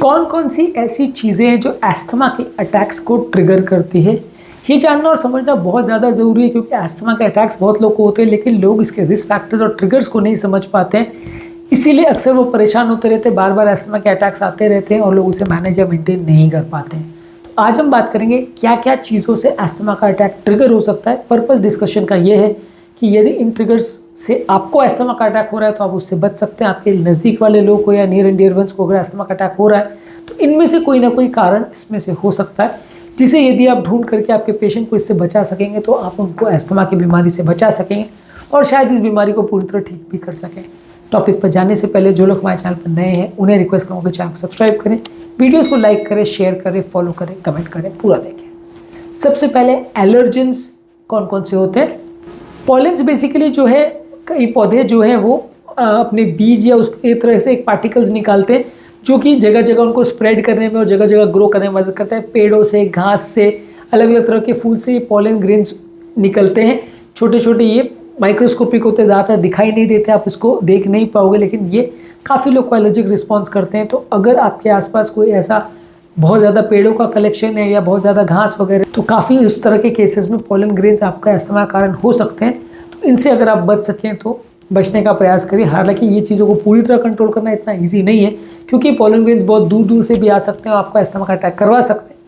कौन कौन सी ऐसी चीज़ें हैं जो अस्थमा के अटैक्स को ट्रिगर करती है, ये जानना और समझना बहुत ज़्यादा ज़रूरी है, क्योंकि अस्थमा के अटैक्स बहुत लोग को होते हैं लेकिन लोग इसके रिस्क फैक्टर्स और ट्रिगर्स को नहीं समझ पाते हैं। इसीलिए अक्सर वो परेशान होते रहते हैं, बार बार अस्थमा के अटैक्स आते रहते हैं और लोग उसे मैनेज या मेंटेन नहीं कर पाते हैं। तो आज हम बात करेंगे क्या क्या चीज़ों से अस्थमा का अटैक ट्रिगर हो सकता है। पर्पस डिस्कशन का ये है कि यदि इन ट्रिगर्स से आपको अस्थमा का अटैक हो रहा है तो आप उससे बच सकते हैं। आपके नज़दीक वाले लोग को या नियर एंड डियर वंस को अगर अस्थमा का अटैक हो रहा है तो इनमें से कोई ना कोई कारण इसमें से हो सकता है, जिसे यदि आप ढूंढ करके आपके पेशेंट को इससे बचा सकेंगे तो आप उनको अस्थमा की बीमारी से बचा सकेंगे और शायद इस बीमारी को पूरी तरह ठीक भी कर सकें। टॉपिक पर जाने से पहले जो लोग हमारे चैनल पर नए हैं उन्हें रिक्वेस्ट करूँगा कि चैनल को सब्सक्राइब करें, वीडियोस को लाइक करें, शेयर करें, फॉलो करें, कमेंट करें, पूरा देखें। सबसे पहले एलर्जेंस कौन कौन से होते हैं। पॉलेंस बेसिकली जो है, कई पौधे जो हैं वो अपने बीज या उसके तरह से एक पार्टिकल्स निकालते हैं जो कि जगह जगह उनको स्प्रेड करने में और जगह जगह ग्रो करने में मदद करता है। पेड़ों से, घास से, अलग अलग तरह के फूल से ये पॉलन ग्रेन्स निकलते हैं। छोटे छोटे ये माइक्रोस्कोपिक होते हैं, ज़्यादातर दिखाई नहीं देते, आप इसको देख नहीं पाओगे, लेकिन ये काफ़ी लोग को एलर्जिक रिस्पॉन्स करते हैं। तो अगर आपके आसपास कोई ऐसा बहुत ज़्यादा पेड़ों का कलेक्शन है या बहुत ज़्यादा घास वगैरह, तो काफ़ी इस तरह के केसेस में पॉलन ग्रेन्स आपका अस्थमा का कारण हो सकते हैं। तो इनसे अगर आप बच सकें तो बचने का प्रयास करिए। हालांकि ये चीज़ों को पूरी तरह कंट्रोल करना इतना ईजी नहीं है, क्योंकि पॉलन ग्रेन्स बहुत दूर दूर से भी आ सकते हैं और आपको अस्थमा का अटैक करवा सकते हैं।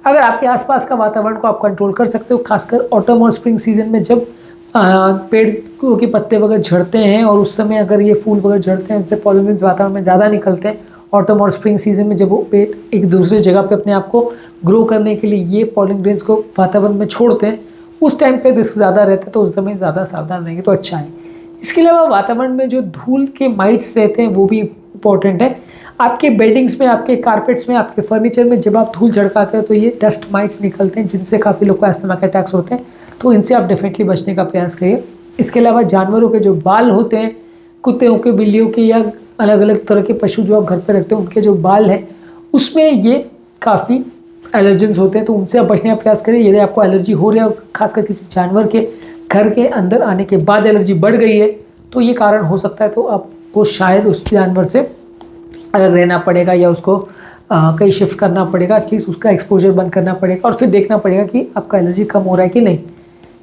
अगर आपके आसपास का वातावरण को आप कंट्रोल कर सकते हो, खासकर ऑटम और स्प्रिंग सीजन में जब पेड़ के पत्ते वगैरह झड़ते हैं और उस समय अगर ये फूल वगैरह झड़ते हैं, उससे पॉलन ग्रेन्स वातावरण में ज़्यादा निकलते हैं। ऑटम और स्प्रिंग सीजन में जब वो पेड़ एक दूसरे जगह पे अपने आप को ग्रो करने के लिए ये पॉलन ग्रेन्स को वातावरण में छोड़ते हैं, उस टाइम पे रिस्क ज़्यादा रहता है, तो उस समय ज़्यादा सावधान रहेंगे तो अच्छा है। इसके अलावा वातावरण में जो धूल के माइट्स रहते हैं वो भी इम्पॉर्टेंट है। आपके बेडिंग्स में, आपके कारपेट्स में, आपके फर्नीचर में जब आप धूल झड़काते हो तो ये डस्ट माइट्स निकलते हैं, जिनसे काफ़ी लोग को अस्थमा के अटैक्स होते हैं। तो इनसे आप डेफिनेटली बचने का प्रयास करिए। इसके अलावा जानवरों के जो बाल होते हैं, कुत्तों के, बिल्लियों के या अलग अलग तरह के पशु जो आप घर पर रखते हो, उनके जो बाल हैं उसमें ये काफ़ी एलर्जेंस होते हैं, तो उनसे आप बचने का प्रयास करिए। यदि आपको एलर्जी हो रही है और खासकर किसी जानवर के घर के अंदर आने के बाद एलर्जी बढ़ गई है तो ये कारण हो सकता है, तो आपको शायद उस जानवर से अलग रहना पड़ेगा या उसको कहीं शिफ्ट करना पड़ेगा, एटलीस्ट उसका एक्सपोजर बंद करना पड़ेगा और फिर देखना पड़ेगा कि आपका एलर्जी कम हो रहा है कि नहीं।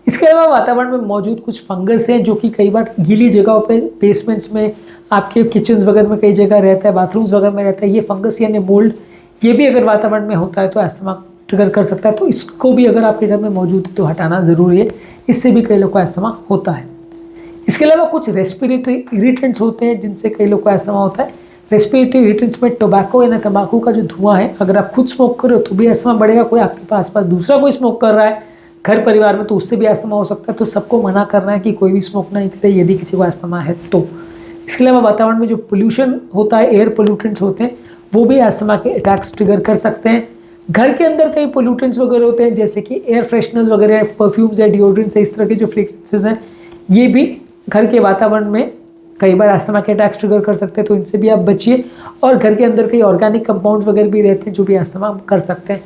इसके अलावा वातावरण में मौजूद कुछ फंगस हैं जो कि कई बार गीली जगहों पे, बेसमेंट्स में, आपके किचन्स वगैरह में कई जगह रहता है, बाथरूम्स वगैरह में रहता है। ये फंगस यानी मोल्ड, ये भी अगर वातावरण में होता है तो अस्थमा ट्रिगर कर सकता है। तो इसको भी अगर आपके घर में मौजूद है तो हटाना ज़रूरी है, इससे भी कई लोग को अस्थमा होता है। इसके अलावा कुछ रेस्पिरेटरी इरिटेंट्स होते हैं जिनसे कई लोग को अस्थमा होता है। रेस्पिरेटरी इरिटेंट्स में टोबैको यानी तंबाकू का जो धुआं है, अगर आप खुद स्मोक कर रहे हो तो भी अस्थमा बढ़ेगा, कोई आपके पास दूसरा कोई स्मोक कर रहा है घर परिवार में तो उससे भी अस्थमा हो सकता है। तो सबको मना करना है कि कोई भी स्मोक नहीं करे यदि किसी को अस्थमा है तो। इसके अलावा वातावरण में जो पोल्यूशन होता है, एयर पोल्यूटेंट्स होते हैं, वो भी अस्थमा के अटैक्स ट्रिगर कर सकते हैं। घर के अंदर कई पोल्यूटेंट्स वगैरह होते हैं जैसे कि एयर फ्रेशनर्स वगैरह, परफ्यूम्स या डिओड्रेंट्स, इस तरह के जो फ्रेग्रेंसेस हैं ये भी घर के वातावरण में कई बार अस्थमा के अटैक्स ट्रिगर कर सकते हैं, तो इनसे भी आप बचिए। और घर के अंदर कई ऑर्गेनिक कंपाउंड्स वगैरह भी रहते हैं जो भी अस्थमा कर सकते हैं।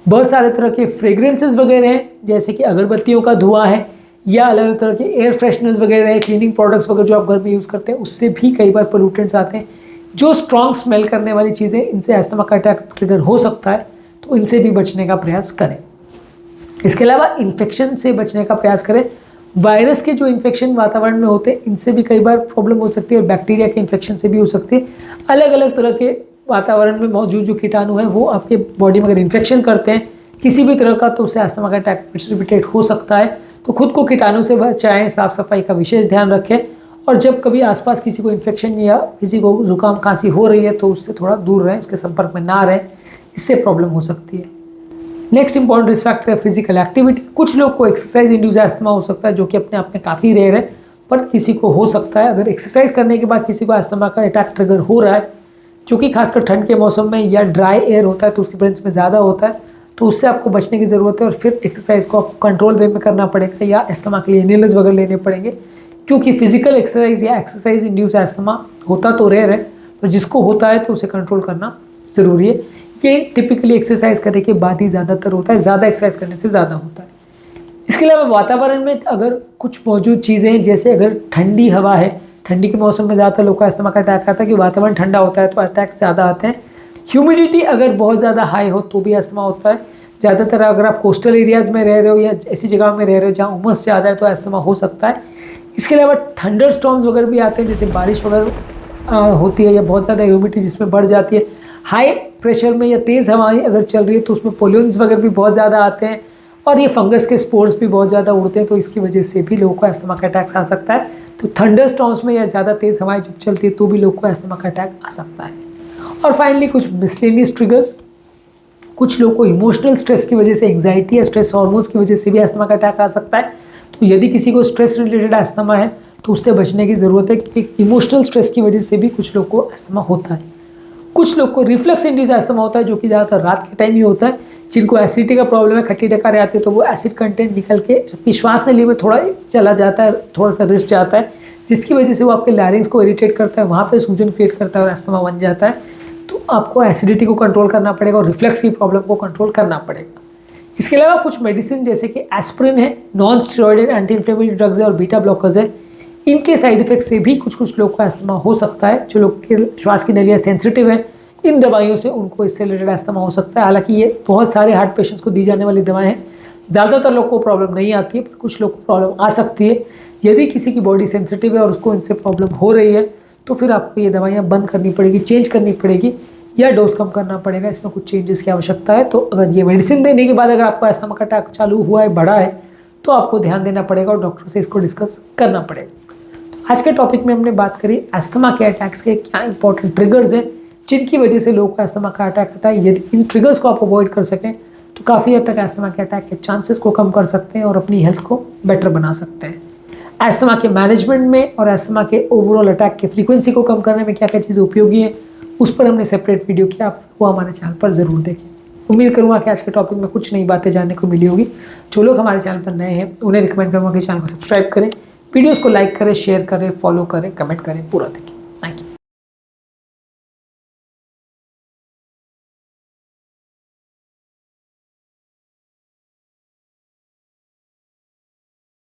बहुत सारे तरह के फ्रेग्रेंसेस वगैरह हैं जैसे कि अगरबत्तियों का धुआं है या अलग अलग तरह के एयर फ्रेशनर्स वगैरह है, क्लीनिंग प्रोडक्ट्स वगैरह जो आप घर में यूज़ करते हैं, उससे भी कई बार पोल्यूटेंट्स आते हैं। जो स्ट्रॉन्ग स्मेल करने वाली चीज़ें, इनसे अस्थमा का अटैक ट्रिगर हो सकता है, तो इनसे भी बचने का प्रयास करें। इसके अलावा इन्फेक्शन से बचने का प्रयास करें। वायरस के जो इन्फेक्शन वातावरण में होते हैं इनसे भी कई बार प्रॉब्लम हो सकती है और बैक्टीरिया के इन्फेक्शन से भी हो सकती है। अलग अलग तरह के वातावरण में मौजूद जो कीटाणु हैं वो आपके बॉडी में अगर इन्फेक्शन करते हैं किसी भी तरह का, तो उससे अस्थमा का अटैक प्रेसिपिटेट हो सकता है। तो खुद को कीटाणु से बचाएं, साफ सफाई का विशेष ध्यान रखें और जब कभी आसपास किसी को इन्फेक्शन या किसी को जुकाम खांसी हो रही है तो उससे थोड़ा दूर रहें, उसके संपर्क में ना रहें, इससे प्रॉब्लम हो सकती है। नेक्स्ट इंपॉर्टेंट रिस्क फैक्टर है फिजिकल एक्टिविटी। कुछ लोग को एक्सरसाइज इंड्यूस अस्थमा हो सकता है जो कि अपने आप में काफ़ी रेयर है, पर किसी को हो सकता है। अगर एक्सरसाइज करने के बाद किसी को अस्थमा का अटैक ट्रिगर हो रहा है, जो कि खासकर ठंड के मौसम में या ड्राई एयर होता है तो उसकी प्रेजेंस में ज़्यादा होता है, तो उससे आपको बचने की ज़रूरत है और फिर एक्सरसाइज को आपको कंट्रोल वे में करना पड़ेगा या अस्थमा के लिए इनहेलर्स वगैरह लेने पड़ेंगे, क्योंकि फिजिकल एक्सरसाइज या एक्सरसाइज इंड्यूस अस्थमा होता तो रेयर है, तो जिसको होता है तो उसे कंट्रोल करना ज़रूरी है। ये टिपिकली एक्सरसाइज करने के बाद ही ज़्यादातर होता है, ज़्यादा एक्सरसाइज करने से ज़्यादा होता है। इसके अलावा वातावरण में अगर कुछ मौजूद चीज़ें हैं, जैसे अगर ठंडी हवा है, ठंडी के मौसम में ज़्यादातर लोग का अस्थमा का अटैक आता है कि वातावरण ठंडा होता है तो अटैक्स ज़्यादा आते हैं। ह्यूमिडिटी अगर बहुत ज़्यादा हाई हो तो भी अस्थमा होता है। ज़्यादातर अगर आप कोस्टल एरियाज़ में रह रहे हो या ऐसी जगह में रह रहे हो जहाँ उमस ज़्यादा है तो अस्थमा हो सकता है। इसके अलावा थंडर स्टॉर्म्स वगैरह भी आते हैं, जैसे बारिश वगैरह होती है या बहुत ज़्यादा ह्यूमिडिटी जिसमें बढ़ जाती है। हाई प्रेशर में या तेज़ हवाएं अगर चल रही है तो उसमें पोल्यून्स वगैरह भी बहुत ज़्यादा आते हैं और ये फंगस के स्पोर्स भी बहुत ज़्यादा उड़ते हैं, तो इसकी वजह से भी लोगों को अस्थमा का अटैक्स आ सकता है। तो थंडर स्टॉर्म्स में या ज़्यादा तेज़ हवाएं जब चलती है तो भी लोगों को अस्थमा का अटैक आ सकता है। और फाइनली कुछ मिसलेनियस ट्रिगर्स, कुछ लोगों को इमोशनल स्ट्रेस की वजह से, एंग्जाइटी या स्ट्रेस हार्मोन्स की वजह से भी अस्थमा का अटैक आ सकता है। तो यदि किसी को स्ट्रेस रिलेटेड अस्थमा है तो उससे बचने की ज़रूरत है, क्योंकि इमोशनल स्ट्रेस की वजह से भी कुछ लोग को अस्थमा होता है। कुछ लोग को रिफ्लक्स इंड्यूस अस्थमा होता है, जो कि ज़्यादातर रात के टाइम ही होता है। जिनको एसिडिटी का प्रॉब्लम है, खट्टी डकारें आती है, तो वो एसिड कंटेंट निकल के जबकि श्वास नली में थोड़ा चला जाता है, थोड़ा सा रिस्ट जाता है, जिसकी वजह से वो आपके लैरिंग्स को इरिटेट करता है, वहाँ पे सूजन क्रिएट करता है और अस्थमा बन जाता है। तो आपको एसिडिटी को कंट्रोल करना पड़ेगा और रिफ्लक्स की प्रॉब्लम को कंट्रोल करना पड़ेगा। इसके अलावा कुछ मेडिसिन जैसे कि एस्पिरिन है, non steroidal anti inflammatory drugs है और बीटा ब्लॉकर्स है, इनके साइड इफेक्ट से भी कुछ लोग को अस्थमा हो सकता है। जो लोग के श्वास की नलियाँ सेंसिटिव है, इन दवाइयों से उनको इससे रिलेटेड अस्थमा हो सकता है। हालांकि ये बहुत सारे हार्ट पेशेंट्स को दी जाने वाली दवाएं हैं, ज़्यादातर लोग को प्रॉब्लम नहीं आती है, पर कुछ लोग को प्रॉब्लम आ सकती है। यदि किसी की बॉडी सेंसिटिव है और उसको इनसे प्रॉब्लम हो रही है तो फिर आपको ये दवाइयाँ बंद करनी पड़ेगी, चेंज करनी पड़ेगी या डोज कम करना पड़ेगा। इसमें कुछ चेंजेस की आवश्यकता है। तो अगर ये मेडिसिन देने के बाद अगर आपको अस्थमा का अटैक चालू हुआ है, बढ़ा है, तो आपको ध्यान देना पड़ेगा और डॉक्टर से इसको डिस्कस करना पड़ेगा। आज के टॉपिक में हमने बात करी अस्थमा के अटैक्स के क्या इंपॉर्टेंट ट्रिगर्स हैं जिनकी वजह से लोगों को अस्थमा का अटैक आता है। यदि इन ट्रिगर्स को आप अवॉइड कर सकें तो काफ़ी हद तक अस्थमा के अटैक के चांसेस को कम कर सकते हैं और अपनी हेल्थ को बेटर बना सकते हैं। अस्थमा के मैनेजमेंट में और अस्थमा के ओवरऑल अटैक की फ्रीक्वेंसी को कम करने में क्या क्या चीज़ें उपयोगी हैं, उस पर हमने सेपरेट वीडियो किया, आप वो हमारे चैनल पर ज़रूर देखें। उम्मीद करूँगा कि आज के टॉपिक में कुछ नई बातें जानने को मिली होगी। जो लोग हमारे चैनल पर नए हैं उन्हें रिकमेंड करूँगा कि चैनल को सब्सक्राइब करें, वीडियोज़ को लाइक करें, शेयर करें, फॉलो करें, कमेंट करें, पूरा देखें।